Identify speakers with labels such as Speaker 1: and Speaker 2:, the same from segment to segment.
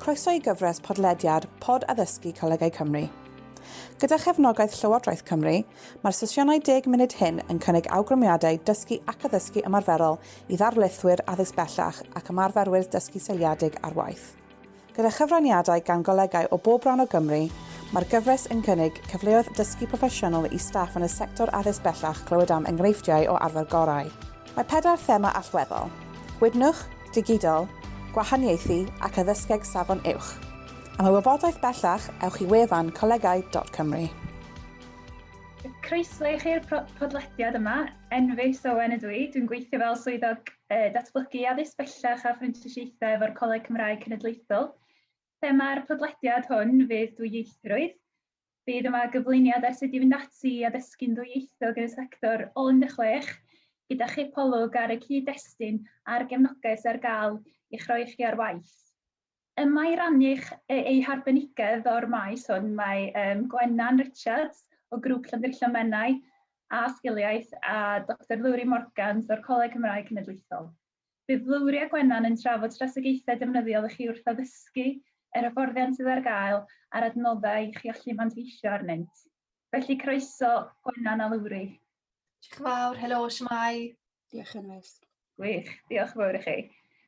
Speaker 1: Croeso i gyfres podlediad Pod Addysgu Colegau Cymru. Gyda chefnogaeth Llywodraeth Cymru, mae'r sesiynau 10 munud hyn yn cynnig awgrymiadau dysgu ac addysgu ymarferol i ddarlithwyr addysg bellach ac ymarferwyr dysgu seiliedig ar waith. Gyda chyfraniadau gan golegau o bob rhan o Gymru, mae'r gyfres yn cynnig cyfleoedd dysgu proffesiynol i staff yn y sector addysg bellach clywed am enghreifftiau o arfer gorau. Mae 4 thema allweddol: gwydnwch, digidol, gwahaniaethu ac addysgeg safon uwch. Am y wybodaeth bellach, ewch i wefan colegau.cymru.
Speaker 2: Croeso i chi'r podlediad yma. Enfys Owen ydw i. Dwi'n gweithio fel swyddog datblygu addysg bellach a phrentisiaethau efo'r Coleg Cymraeg Cenedlaethol. Thema'r podlediad hwn fydd Ddwyiethrwydd. Bydd yma gyflwyniad ar sut i fynd ati i addysgu'n ddwyieithog yn y sector ôl-16, gyda chipolwg ar y cyd-destun a'r gefnogaeth ar gael i'ch rhoi chi ar waith. Yma i rannu'ch ei harbenigedd o'r maes hwn, mae Gwennan Richards o grŵp Llandrillomenau a Sgiliaeth a Dr Lwri Morgans o'r Coleg Cymraeg Cenedlaethol. Bydd Lwri a Gwennan yn trafod strategaethau defnyddiol i chi wrth addysgu yr hyfforddiant sydd ar gael a'r adnoddau i chi allu manteisio arnynt. Felly croeso Gwennan a Lwri.
Speaker 3: Diolch yn fawr, helo, shwmai.
Speaker 1: Diolch yn fawr.
Speaker 2: Gwych, diolch yn fawr i chi.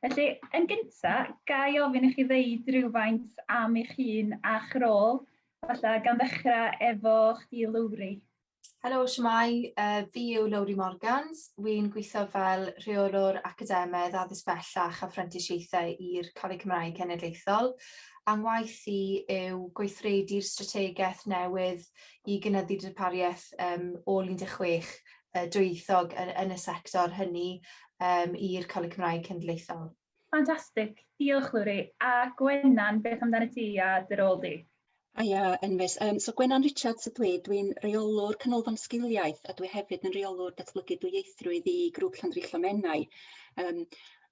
Speaker 2: Felly, yn gyntaf, ga i ofyn i chi ddeud rhywfaint am eich hun a'ch rôl, falle gan ddechrau efo chdi Lwri.
Speaker 3: Helo, shwmai. Fi yw Lwri Morgans. Wy'n gweithio fel rheolwr academaidd addysg bellach a phrentisiaethau i'r Coleg Cymraeg Cenedlaethol. Angwaith i yw gweithredu'r strategaeth newydd i gynyddu darpariaeth ôl-16 dwyieithog yn y sector hynny i'r Coleg Cymraeg Cenedlaethol.
Speaker 2: Ffantastig, diolch Lwri. A Gwennan, beth amdano ti a dy rôl di?
Speaker 4: Ia, Enfys. So Gwennan Richards ydw i. Dwi'n reolwr canolfan sgiliaeth a dwi hefyd yn reolwr datblygu dwyieithrwydd i grŵp Llandrillomenau.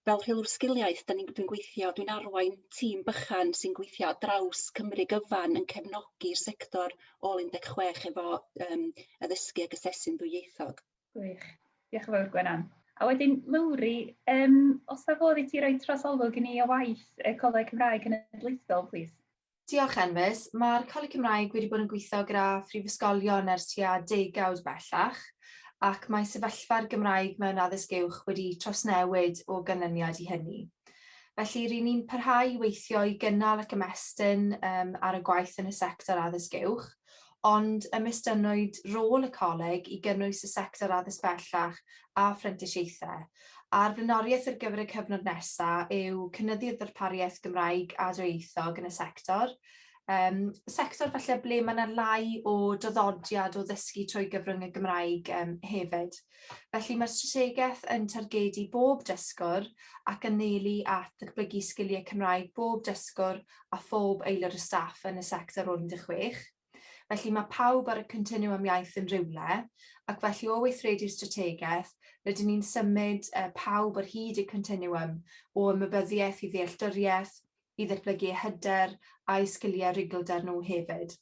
Speaker 4: Fel rheolwr sgiliaeth, dwi'n gweithio, dwi'n arwain tîm bychan sy'n gweithio ar draws Cymru gyfan yn cefnogi'r sector ôl-16 efo addysgu ac asesu'n ddwyieithog.
Speaker 2: Gwych, diolch yn fawr Gwennan. A wedyn, Lwri, os na fodd i ti roi trosolwg i ni o waith y Coleg Cymraeg Cenedlaethol, please?
Speaker 3: Diolch Enfys. Mae'r Coleg Cymraeg wedi bod yn gweithio gyda phrifysgolion ers tua 10 bellach, ac mae sefyllfa'r Gymraeg mewn addysg uwch wedi trawsnewid o ganlyniad i hynny. Felly, rydyn ni'n parhau i weithio i gynnal ac ymestyn ar y gwaith yn y sector addysg uwch, ond ymestynwyd rôl y coleg i gynnwys y sector addysg bellach a phrentisiaethau. A'r blaenoriaeth ar gyfer y cyfnod nesaf yw cynyddu'r ddarpariaeth Gymraeg a dwyieithog yn y sector. Sector falle ble mae yna lai o doddodiad o ddysgu trwy gyfrwng y Gymraeg hefyd. Felly mae'r strategaeth yn targedu bob dysgwr ac yn neili at ddatblygu sgiliau Cymraeg bob dysgwr a phob aelod y staff yn y sector ôl-16. Felly mae pawb ar y continuum iaith yn rywle, ac felly o weithredu'r strategaeth, rydyn ni'n symud pawb ar hyd y continuum o ymwybyddiaeth i ddealltwriaeth, i ddatblygu hyder a'i sgiliau rigoldar nhw hefyd.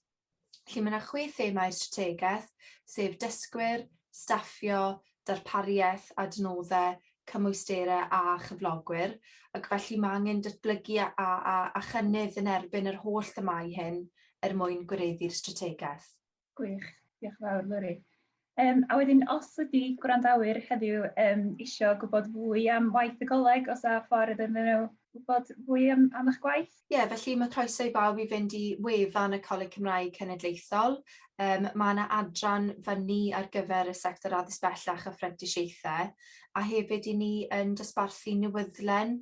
Speaker 3: Felly mae yna 6 themau strategaeth, sef dysgwyr, staffio, darpariaeth, adnoddau, cymwysterau a chyflogwyr, ac felly mae angen datblygu a chynnydd yn erbyn yr holl themau hyn mwyn gwireddu'r strategaeth.
Speaker 2: Gwych, diolch yn fawr Lwri. A wedyn, os ydy gwrandawyr heddiw isio gwybod fwy am waith y coleg, os a ffordd iddyn nhw gwybod fwy am eich gwaith?
Speaker 3: Ie, felly mae croeso i bawb i fynd i wefan y Coleg Cymraeg Cenedlaethol. Mae yna adran fyny ar gyfer y sector addysg bellach a phrentisiaethau, a hefyd i ni yn dosbarthu newydlen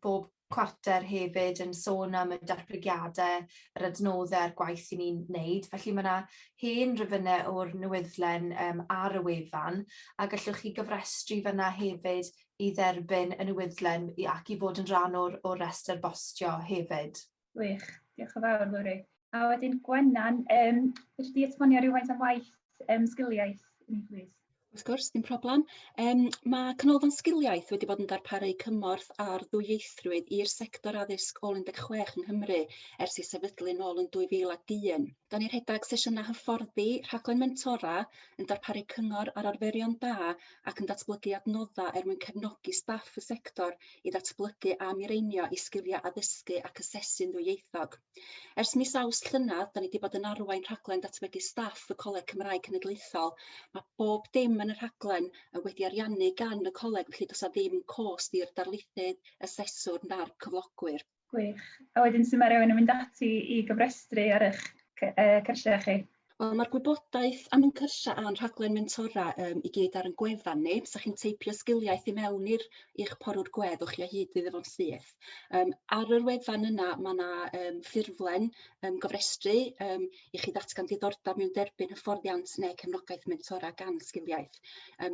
Speaker 3: bob cwarter hefyd yn sôn am y datblygiadau, yr adnoddau a'r gwaith i ni'n wneud. Felly mae yna hen rifynnau o'r newydlen ar y wefan, a gallwch chi gyfrestru fyna hefyd i dderbyn y newydlen ac i fod yn rhan o'r restr bostio hefyd.
Speaker 2: Gwych, diolch yn fawr Lwri. A wedyn Gwennan, ydych chi esbonio rhywfaint am waith sgiliaeth i ni, please?
Speaker 4: Wrth gwrs, dim problem. Mae Canolfan Sgiliaeth wedi bod yn darparu cymorth ar ddwyieithrwydd i'r sector addysg ôl 16 yng Nghymru ers i sefydlu nôl yn 2001. Da ni rhedeg sesiynau hyfforddi, rhaglen mentora, yn darparu cyngor ar arferion da ac yn datblygu adnodda mwyn cefnogi staff y sector i ddatblygu a mireinio i sgiliau addysgu ac asesu'n ddwyieithog. Ers mis Awst llynedd, da ni wedi bod yn arwain rhaglen datblygu staff y Coleg Cymraeg Cenedlaethol. Mae bob dim yn y rhaglen wedi ariannu gan y coleg, felly does ddim cost i'r darlithydd, aseswr na'r cyflogwyr.
Speaker 2: Gwych. A wedyn sy'n mae rhywun yn mynd ati i gyfrestru ar eich cyrsiau chi?
Speaker 4: Wel, mae'r gwybodaeth am yn cyrsia a'n rhaglen mentora i gyd ar yn gwefan ni. Sa chi'n teipio sgiliaeth i mewn i'ch porwr gwedd, chi o hyd iddo fo'n syth. Ar yr wefan yna, mae yna ffurflen gofrestru i chi ddatgan diddordeb mewn derbyn hyfforddiant neu cefnogaeth mentora gan sgiliaeth.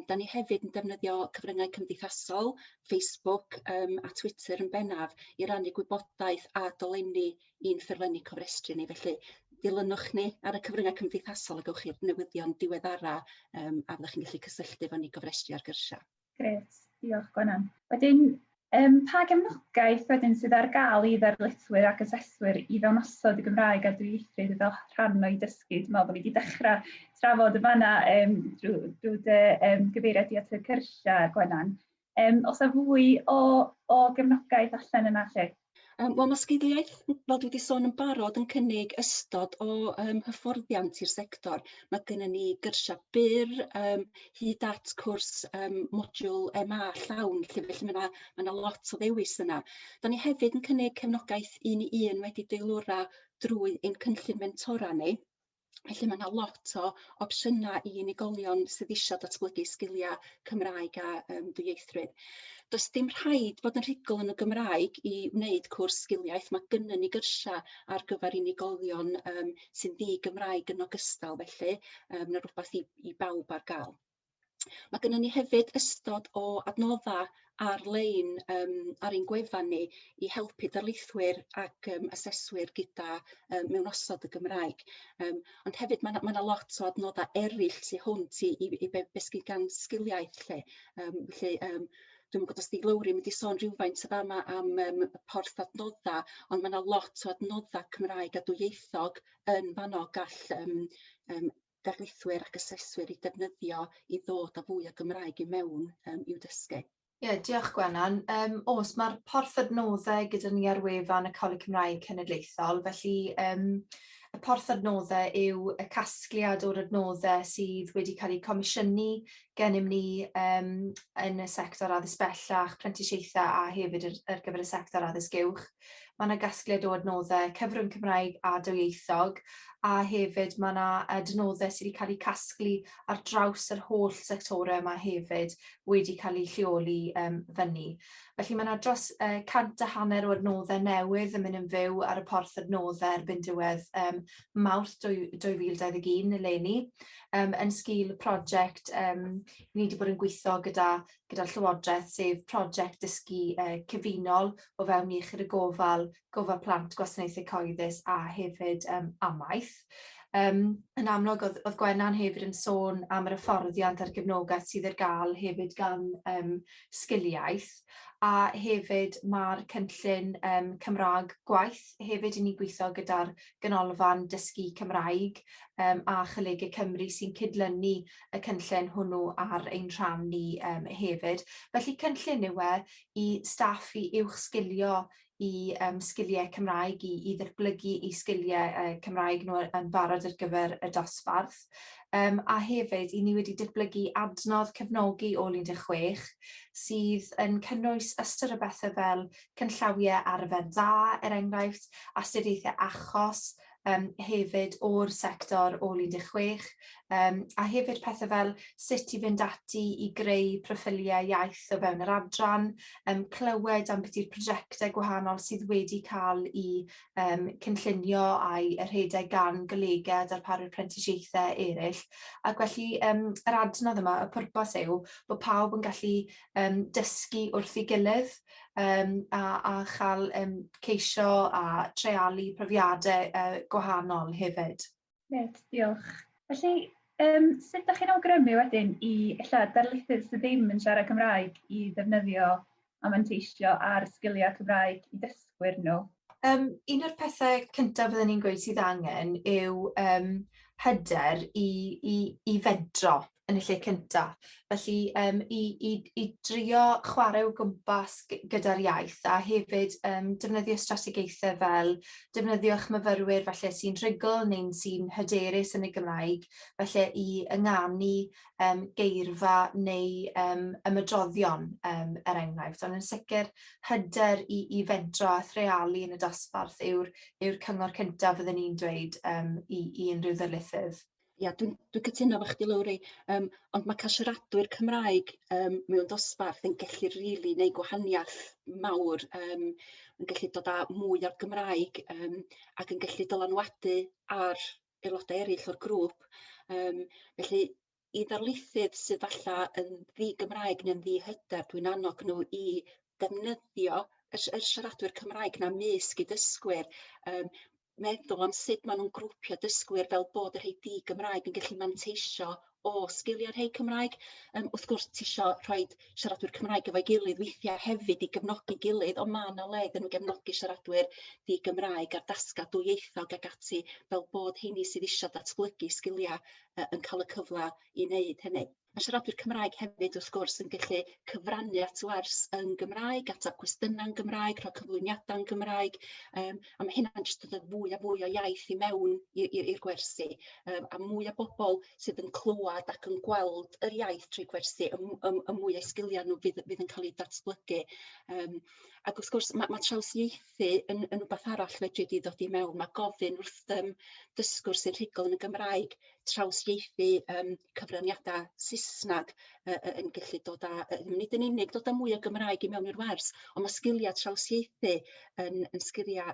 Speaker 4: Da ni hefyd yn defnyddio cyfryngau cymdeithasol, Facebook a Twitter yn bennaf i rannu gwybodaeth a dolenni i'n ffurflenni cofrestru ni. Felly, dilynwch ni ar y cyfryngau cymdeithasol a gewch chi'r newyddion diweddara a fyddwch chi'n gallu cysylltu efo ni gofrestru ar gyrsia.
Speaker 2: Gret, diolch Gwenan. Wedyn, pa gefnogaeth wedyn sydd ar gael i ddarlithwyr ac aseswyr i ddangosod y Gymraeg a ddwyieithrwydd fel rhan o'i dysgu? Dwi'n meddwl bod ni wedi dechrau trafod y fanna drwy dy gyfeiriad at y cyrsia, Gwenan. Oes yna fwy o gefnogaeth allan yna lle?
Speaker 4: Wel, mae sgiliaeth, fel dwi wedi sôn yn barod, yn cynnig ystod o hyfforddiant i'r sector. Mae gennym ni gyrsia byr, hyd at cwrs modiwl MA llawn, felly mae yna lot o ddewis yna. Da ni hefyd yn cynnig cefnogaeth un i un wedi deilwra drwy ein cynllun mentora ni. Felly mae yna lot o opsiynau i unigolion sydd eisiau datblygu sgiliau Cymraeg a ddwyieithrwydd. Does dim rhaid bod yn rhugl yn y Gymraeg i wneud cwrs sgiliaeth. Mae gynnon ni gyrsia ar gyfer unigolion sy'n ddi-Gymraeg yn ogystal, felly yna rhywbeth i bawb ar gael. Mae gennym ni hefyd ystod o adnodda ar-lein ar ein gwefan ni i helpu darlithwyr ac aseswyr gyda mewn osod y Gymraeg. Ond hefyd mae yna lot o adnodda eraill sy'n hwnt i besgu gan sgiliaeth lle. Felly, dwi'n gwybod os di Lowri mynd i sôn rhywfaint am porth adnodda, ond mae yna lot o adnodda Cymraeg a dwyieithog yn fanno gall darlithwyr ac aseswyr i defnyddio i ddod â fwy o Gymraeg i mewn i'w dysgu.
Speaker 3: Ie, diolch Gwenan. Oes, mae'r porth adnoddau gyda ni ar wefan y Coleg Cymraeg Cenedlaethol, felly y porth adnoddau yw y casgliad o'r adnoddau sydd wedi cael eu comisiynu gennym ni yn y sector addysg bellach, prentisiaethau a hefyd ar gyfer y sector addysg uwch. Mae yna gasgliad o adnoddau cyfrwng Cymraeg a dwyieithog, a hefyd mae yna adnoddau sydd wedi cael eu casglu ar draws yr holl sectorau yma hefyd wedi cael eu lleoli fyny. Felly mae yna dros 150 o adnoddau newydd yn mynd yn fyw ar y porth adnoddau erbyn diwedd Mawrth 2021 eleni. Yn sgil y prosiect ni wedi bod yn gweithio gyda'r Llywodraeth, sef prosiect dysgu cyfunol o fewn iechyd y gofal plant, gwasanaethau cyhoeddus a hefyd amaeth. Yn amlwg, oedd Gwenan hefyd yn sôn am yr hyfforddiant a'r gefnogaeth sydd ar gael hefyd gan sgiliaeth, a hefyd mae'r cynllun Cymraeg gwaith hefyd i ni gweithio gyda'r ganolfan dysgu Cymraeg a Cholegau Cymru sy'n cydlynu y cynllun hwnnw ar ein rhan ni hefyd. Felly cynllun yw i staff i uwchsgilio i sgiliau Cymraeg, i ddatblygu i sgiliau Cymraeg nhw yn barod ar gyfer y dosbarth. A hefyd, i ni wedi datblygu adnodd cefnogi ôl 16 sydd yn cynnwys ystyr o bethau fel cynllawiau arfer dda, enghraifft, astudiaethau achos, hefyd o'r sector ôl 16, a hefyd pethau fel sut i fynd ati i greu proffiliau iaith o fewn yr adran, clywed am beth yw'r prosiectau gwahanol sydd wedi cael eu cynllunio a'i rhedeg gan golegau darparu'r prentisiaethau eraill. Ac felly yr adnodd yma, y pwrpas yw bod pawb yn gallu dysgu wrth ei gilydd a chael ceisio a treialu profiadau gwahanol hefyd.
Speaker 2: Diolch. Felly, Sut ydych chi'n awgrymu wedyn i darlithydd sydd ddim yn siarad Cymraeg i ddefnyddio a manteisio ar sgiliau Cymraeg i dysgwyr nhw?
Speaker 3: Un o'r pethau cyntaf fyddwn ni'n gweud sydd angen yw hyder i fedro yn y lle cyntaf. Felly i drio chwarae o gwmpas gyda'r iaith a hefyd defnyddio strategaethau fel defnyddio'ch myfyrwyr falle sy'n rhugl neu'n sy'n hyderus yn y Gymraeg, falle i ynganu geirfa neu ymedroddion enghraifft. Ond yn sicr hyder i fedro a threalu yn y dosbarth yw'r cyngor cyntaf fyddwn ni'n dweud i unrhyw ddarlithydd.
Speaker 4: Ia, dwi'n cytuno efo chdi Lowri, ond mae cael siaradwyr Cymraeg mewn dosbarth yn gallu rili neud gwahaniaeth mawr, yn gallu dod â mwy o'r Gymraeg ac yn gallu dylanwadu ar aelodau eraill o'r grŵp. Felly, i ddarlithydd sydd falla yn ddi-Gymraeg neu'n ddi-hyder, dwi'n annog nhw i defnyddio y siaradwyr Cymraeg na mysg i dysgwyr, meddwl am sut maen nhw'n grwpio dysgwyr fel bod y rhai di-Gymraeg yn gallu manteisio o sgiliau'r rhai Cymraeg. Wrth gwrs, ti isio rhoi siaradwyr Cymraeg efo'i gilydd weithiau hefyd i gefnogi gilydd, ond mae yna le iddyn nhw gefnogi siaradwyr di-Gymraeg ar dasgad dwyieithog ac ati fel bod heini sydd eisiau datblygu sgiliau yn cael y cyfle i wneud hynny. Mae siaradwyr Cymraeg hefyd wrth gwrs yn gallu cyfrannu at wers yn Gymraeg, ateb cwestiynau'n Gymraeg, rhoi cyflwyniadau'n Gymraeg, a mae hynna'n jyst dod fwy a fwy o iaith i mewn i'r gwersi, a mwy o bobl sydd yn clywed ac yn gweld yr iaith trwy gwersi, y mwy o sgiliau nhw fydd yn cael ei datblygu. Ac wrth gwrs, mae trawsieithu yn rhywbeth arall fedri di ddod i mewn. Mae gofyn wrth dysgwr sy'n rhugl yn y Gymraeg trawsieithu cyfraniadau Saesnag yn gallu dod â, nid yn unig dod â mwy o Gymraeg i mewn i'r wers, ond mae sgiliau trawsieithu yn sgiliau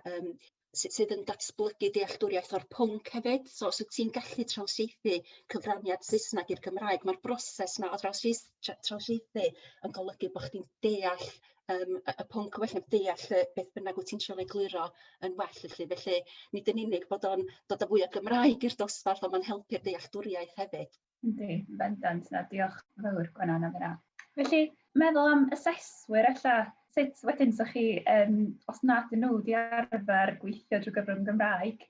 Speaker 4: sydd yn datblygu dealltwriaeth o'r pwnc hefyd. So, os wyt ti'n gallu trawsieithu cyfraniad Saesnag i'r Gymraeg, mae'r broses yna o trawsieithu yn golygu bod chdi'n deall y pwnc well, deall beth bynnag wyt ti'n trio egluro yn well. Felly, nid yn unig bod o'n dod â fwy o Gymraeg i'r dosbarth, ond mae'n helpu'r dealltwriaeth hefyd.
Speaker 2: Yndi, bendant. Diolch fawr, Gwenan, am hynna. Felly, meddwl am aseswyr, sut wedyn sa'ch chi, os nad ydyn nhw wedi arfer gweithio drwy gyfrwng Gymraeg,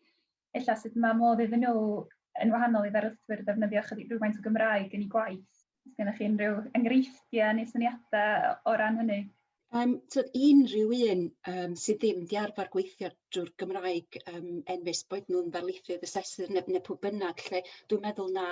Speaker 2: sut mae modd iddyn nhw yn wahanol i ddarlithwyr defnyddio chydig rhywfaint o Gymraeg yn ei gwaith? Oes gennych chi unrhyw enghreifftiau neu syniadau o ran hynny?
Speaker 4: Unrhyw un sydd ddim wedi arfer gweithio drwy'r Gymraeg enfys, boed nhw'n ddarlithydd, asesydd neu pwy bynnag, lle dwi'n meddwl na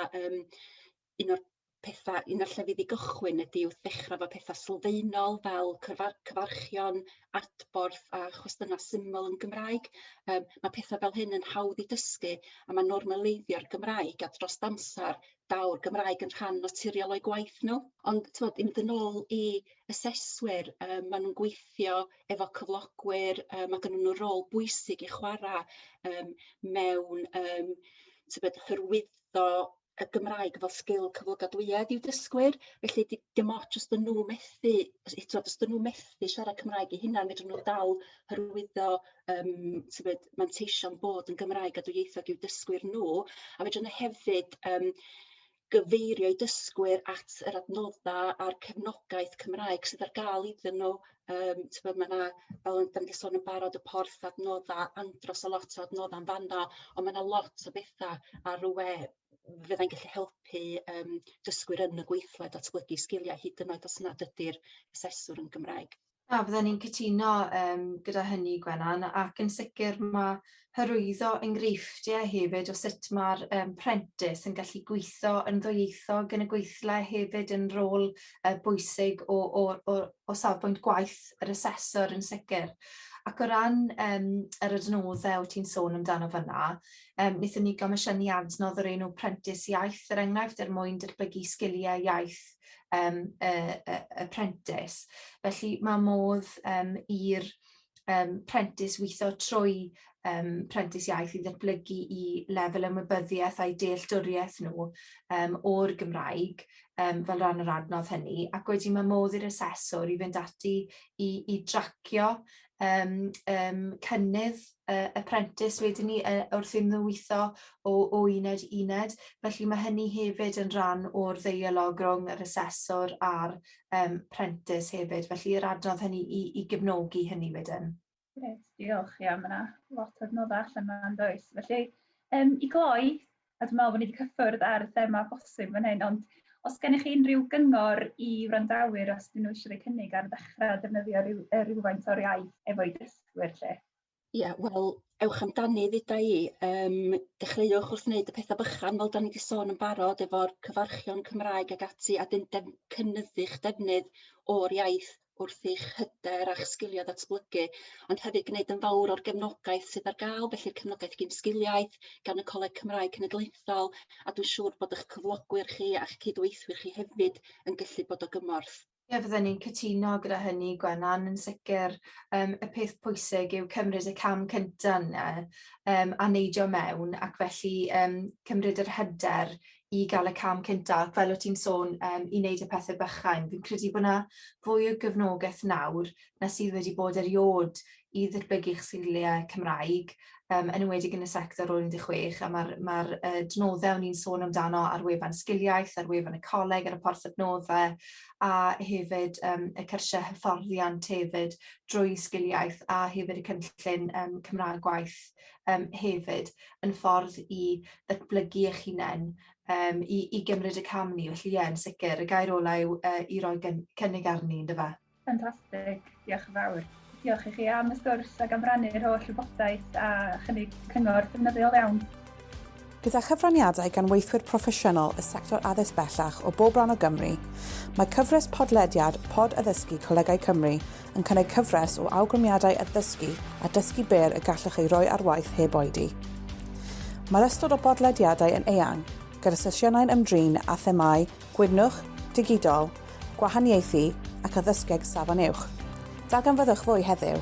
Speaker 4: un o'r llefydd i gychwyn ydy wrth ddechrau efo pethau sylfaenol fel cyfarchion, adborth a chwestiynau syml yn Gymraeg. Mae pethau fel hyn yn hawdd i dysgu a mae normaleidio'r Gymraeg a dros amser daw'r Gymraeg yn rhan naturiol o'i gwaith nhw. Ond i mynd yn ôl i aseswyr, maen nhw'n gweithio efo cyflogwyr, mae gennyn nhw rôl bwysig i chwarae mewn hyrwyddo y Gymraeg fel sgil cyflogadwyedd i'w dysgwyr. Felly dim ond jyst yn nhw methu siarad Cymraeg eu hunan, fedrwn nhw dal hyrwyddo manteision bod yn Gymraeg a dwyieithog i'w dysgwyr nhw, a fedrwn nhw hefyd gyfeirio i dysgwyr at yr adnoddau a'r cefnogaeth Cymraeg sydd ar gael iddyn nhw. Mae yna, fel da ni wedi sôn yn barod, y porth adnoddau, andros o lot o adnoddau yn fanno, ond mae yna lot o bethau ar y we fyddai'n gallu helpu dysgwyr yn y gweithla datblygu sgiliau hyd yn oed os nad ydy'r aseswr yn Gymraeg.
Speaker 3: Byddwn ni'n cytuno gyda hynny, Gwenan, ac yn sicr mae hyrwyddo enghreifftiau hefyd o sut mae'r prentis yn gallu gweithio yn ddwyieithog yn y gweithla hefyd yn rôl bwysig o safbwynt gwaith yr asesor yn sicr. Ac o ran yr adnoddau wyt ti'n sôn amdano fyna, wnaethon ni gomisiynu adnodd o'r enw prentis iaith, enghraifft mwyn datblygu sgiliau iaith y prentis. Felly mae modd i'r prentis weithio trwy prentis iaith i ddatblygu i lefel ymwybyddiaeth a'i dealltwriaeth nhw o'r Gymraeg fel rhan yr adnodd hynny, ac wedyn mae modd i'r aseswr i fynd ati i dracio cynnydd apprentice wedyn ni wrth iddyn nhw weithio o uned i uned. Felly mae hynny hefyd yn rhan o'r ddeialog rhwng yr asesor a'r apprentice hefyd. Felly yr adnodd hynny i gefnogi hynny wedyn.
Speaker 2: Grêt, diolch. Ia, mae yna lot o adnoddau allan yma'n does. Felly, i gloi, a dwi'n meddwl bod ni wedi cyffwrdd ar y thema bosib fan hyn, ond os gennych chi unrhyw gyngor i wrandawyr os dyn nhw eisiau rhoi cynnig ar ddechrau defnyddio rhywfaint o'r iaith efo'i dysgwyr lle?
Speaker 4: Ie, wel, ewch amdani ddeda i. Dechreuwch wrth wneud y pethau bychan fel da ni wedi sôn yn barod efo'r cyfarchion Cymraeg ag ati a cynnyddu'ch defnydd o'r iaith wrth i'ch hyder a'ch sgiliau datblygu, ond hefyd gwneud yn fawr o'r gefnogaeth sydd ar gael, felly'r cefnogaeth gyn sgiliaeth gan y Coleg Cymraeg Cenedlaethol, a dwi'n siŵr bod eich cyflogwyr chi a'ch cydweithwyr chi hefyd yn gallu bod o gymorth.
Speaker 3: Ie, fydden ni'n cytuno gyda hynny, Gwenan, yn sicr. Y peth pwysig yw cymryd y cam cyntaf yna a neidio mewn, ac felly cymryd yr hyder i gael y cam cyntaf, fel o ti'n sôn, i wneud y pethau bychain. Fi'n credu bod yna fwy o gefnogaeth nawr na sydd wedi bod eriod i ddatblygu'ch sgiliau Cymraeg, yn enwedig yn y sector o 16, a mae'r adnoddau o'n i'n sôn amdano ar wefan sgiliaeth, ar wefan y coleg, ar y porth adnoddau, a hefyd y cyrsiau hyfforddiant hefyd drwy sgiliaeth, a hefyd y cynllun Cymraeg gwaith hefyd, yn ffordd i ddatblygu eich hunain, i gymryd y cam ni. Felly ie, yn sicr, y gair ola yw i roi cynnig arni, ynddo fe?
Speaker 2: Ffantastig, diolch yn fawr. Diolch i chi am y sgwrs ac am rannu'r holl wybodaeth a chynnig cyngor defnyddiol iawn.
Speaker 1: Gyda chyfraniadau gan weithwyr proffesiynol y sector addysg bellach o bob ran o Gymru, mae cyfres podlediad Pod Addysgu Colegau Cymru yn cynnig cyfres o awgrymiadau addysgu a dysgu byr y gallwch ei roi ar waith heb oedi. Mae'r ystod o bodlediadau yn eang, gyda sesiynau'n ymdrin a themau gwydnwch, digidol, gwahaniaethu ac addysgeg safon uwch. Darganfyddwch fwy heddiw.